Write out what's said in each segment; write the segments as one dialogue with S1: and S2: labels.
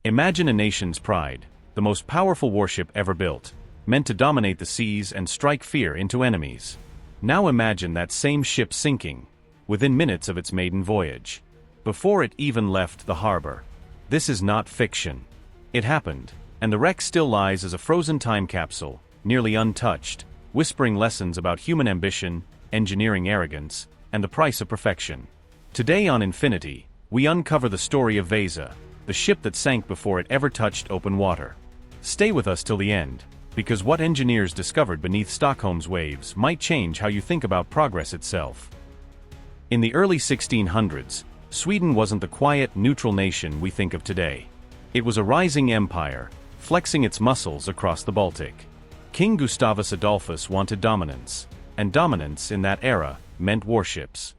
S1: Imagine a nation's pride, the most powerful warship ever built, meant to dominate the seas and strike fear into enemies. Now imagine that same ship sinking, within minutes of its maiden voyage, before it even left the harbor. This is not fiction. It happened, and the wreck still lies as a frozen time capsule, nearly untouched, whispering lessons about human ambition, engineering arrogance, and the price of perfection. Today on Infinity, we uncover the story of Vasa, the ship that sank before it ever touched open water. Stay with us till the end, because what engineers discovered beneath Stockholm's waves might change how you think about progress itself. In the early 1600s, Sweden wasn't the quiet, neutral nation we think of today. It was a rising empire, flexing its muscles across the Baltic. King Gustavus Adolphus wanted dominance, and dominance in that era meant warships.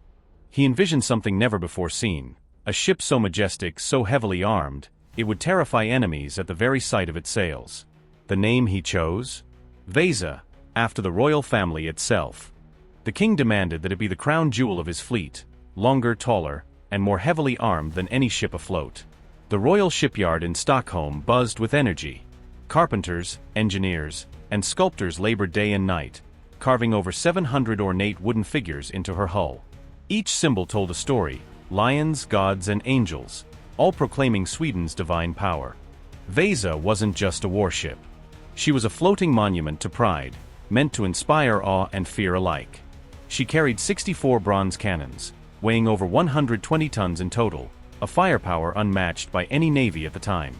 S1: He envisioned something never before seen, a ship so majestic, so heavily armed, it would terrify enemies at the very sight of its sails. The name he chose? Vasa, after the royal family itself. The king demanded that it be the crown jewel of his fleet, longer, taller, and more heavily armed than any ship afloat. The royal shipyard in Stockholm buzzed with energy. Carpenters, engineers, and sculptors labored day and night, carving over 700 ornate wooden figures into her hull. Each symbol told a story: lions, gods, and angels, all proclaiming Sweden's divine power. Vasa wasn't just a warship. She was a floating monument to pride, meant to inspire awe and fear alike. She carried 64 bronze cannons, weighing over 120 tons in total, a firepower unmatched by any navy at the time.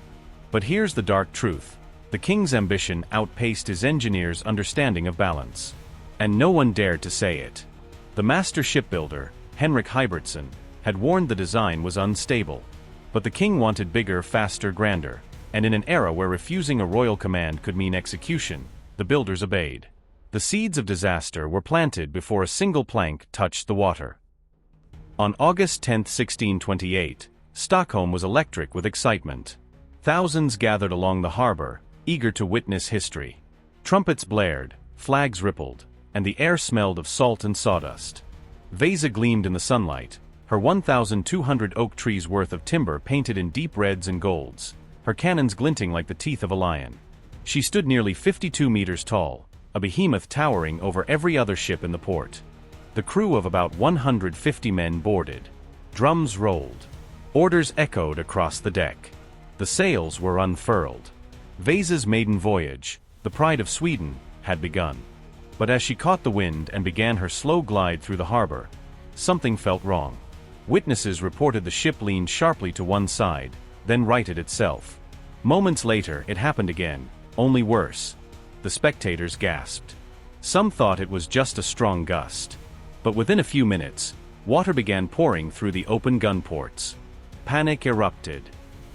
S1: But here's the dark truth: the king's ambition outpaced his engineers' understanding of balance. And no one dared to say it. The master shipbuilder, Henrik Hybertson, had warned the design was unstable. But the king wanted bigger, faster, grander, and in an era where refusing a royal command could mean execution, the builders obeyed. The seeds of disaster were planted before a single plank touched the water. On August 10, 1628, Stockholm was electric with excitement. Thousands gathered along the harbor, eager to witness history. Trumpets blared, flags rippled, and the air smelled of salt and sawdust. Vasa gleamed in the sunlight, her 1,200 oak trees worth of timber painted in deep reds and golds, her cannons glinting like the teeth of a lion. She stood nearly 52 meters tall, a behemoth towering over every other ship in the port. The crew of about 150 men boarded. Drums rolled. Orders echoed across the deck. The sails were unfurled. Vasa's maiden voyage, the pride of Sweden, had begun. But as she caught the wind and began her slow glide through the harbor, something felt wrong. Witnesses reported the ship leaned sharply to one side, then righted itself. Moments later, it happened again, only worse. The spectators gasped. Some thought it was just a strong gust. But within a few minutes, water began pouring through the open gun ports. Panic erupted.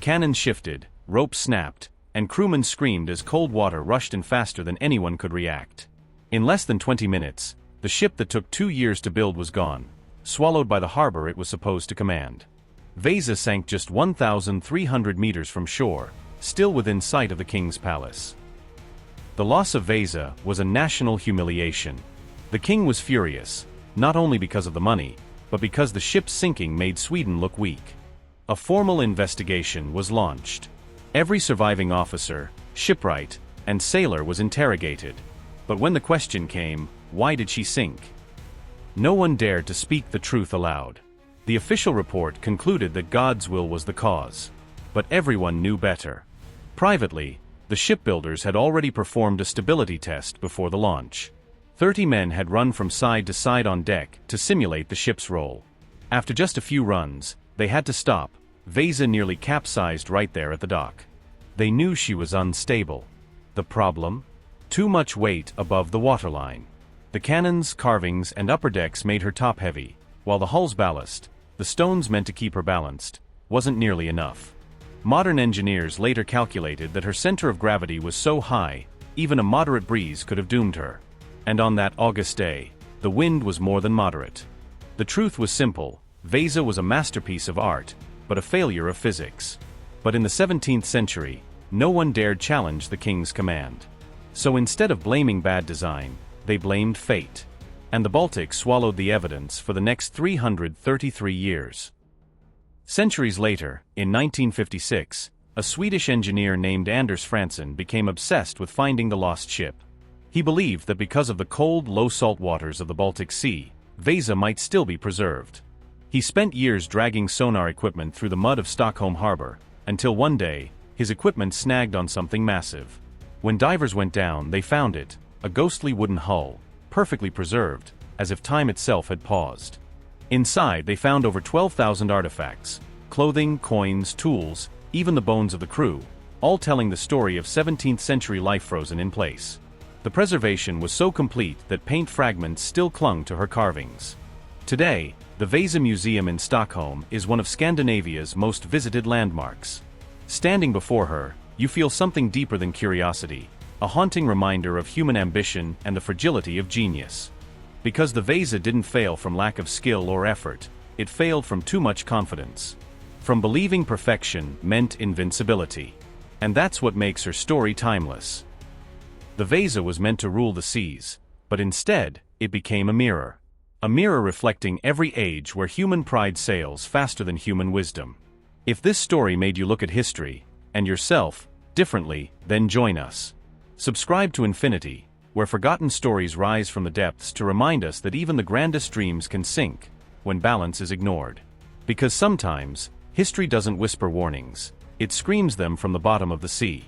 S1: Cannons shifted, ropes snapped, and crewmen screamed as cold water rushed in faster than anyone could react. In less than 20 minutes, the ship that took 2 years to build was gone, swallowed by the harbor it was supposed to command. Vasa sank just 1,300 meters from shore, still within sight of the king's palace. The loss of Vasa was a national humiliation. The king was furious, not only because of the money, but because the ship's sinking made Sweden look weak. A formal investigation was launched. Every surviving officer, shipwright, and sailor was interrogated. But when the question came, why did she sink? No one dared to speak the truth aloud. The official report concluded that God's will was the cause. But everyone knew better. Privately, the shipbuilders had already performed a stability test before the launch. 30 men had run from side to side on deck to simulate the ship's roll. After just a few runs, they had to stop. Vasa nearly capsized right there at the dock. They knew she was unstable. The problem? Too much weight above the waterline. The cannons, carvings, and upper decks made her top-heavy, while the hull's ballast, the stones meant to keep her balanced, wasn't nearly enough. Modern engineers later calculated that her center of gravity was so high, even a moderate breeze could have doomed her. And on that August day, the wind was more than moderate. The truth was simple: Vasa was a masterpiece of art, but a failure of physics. But in the 17th century, no one dared challenge the king's command. So instead of blaming bad design, they blamed fate. And the Baltic swallowed the evidence for the next 333 years. Centuries later, in 1956, A Swedish engineer named Anders Fransson became obsessed with finding the lost ship. He believed that because of the cold, low-salt waters of the Baltic Sea, Vasa might still be preserved. He spent years dragging sonar equipment through the mud of Stockholm harbor, until one day, his equipment snagged on something massive. When divers went down, they found it, a ghostly wooden hull, perfectly preserved, as if time itself had paused. Inside, they found over 12,000 artifacts, clothing, coins, tools, even the bones of the crew, all telling the story of 17th-century life frozen in place. The preservation was so complete that paint fragments still clung to her carvings. Today, the Vasa Museum in Stockholm is one of Scandinavia's most visited landmarks. Standing before her, you feel something deeper than curiosity, a haunting reminder of human ambition and the fragility of genius. Because the Vasa didn't fail from lack of skill or effort, it failed from too much confidence. From believing perfection meant invincibility. And that's what makes her story timeless. The Vasa was meant to rule the seas, but instead, it became a mirror. A mirror reflecting every age where human pride sails faster than human wisdom. If this story made you look at history, and yourself, differently, then join us. Subscribe to Infinity, where forgotten stories rise from the depths to remind us that even the grandest dreams can sink when balance is ignored. Because sometimes, history doesn't whisper warnings, it screams them from the bottom of the sea.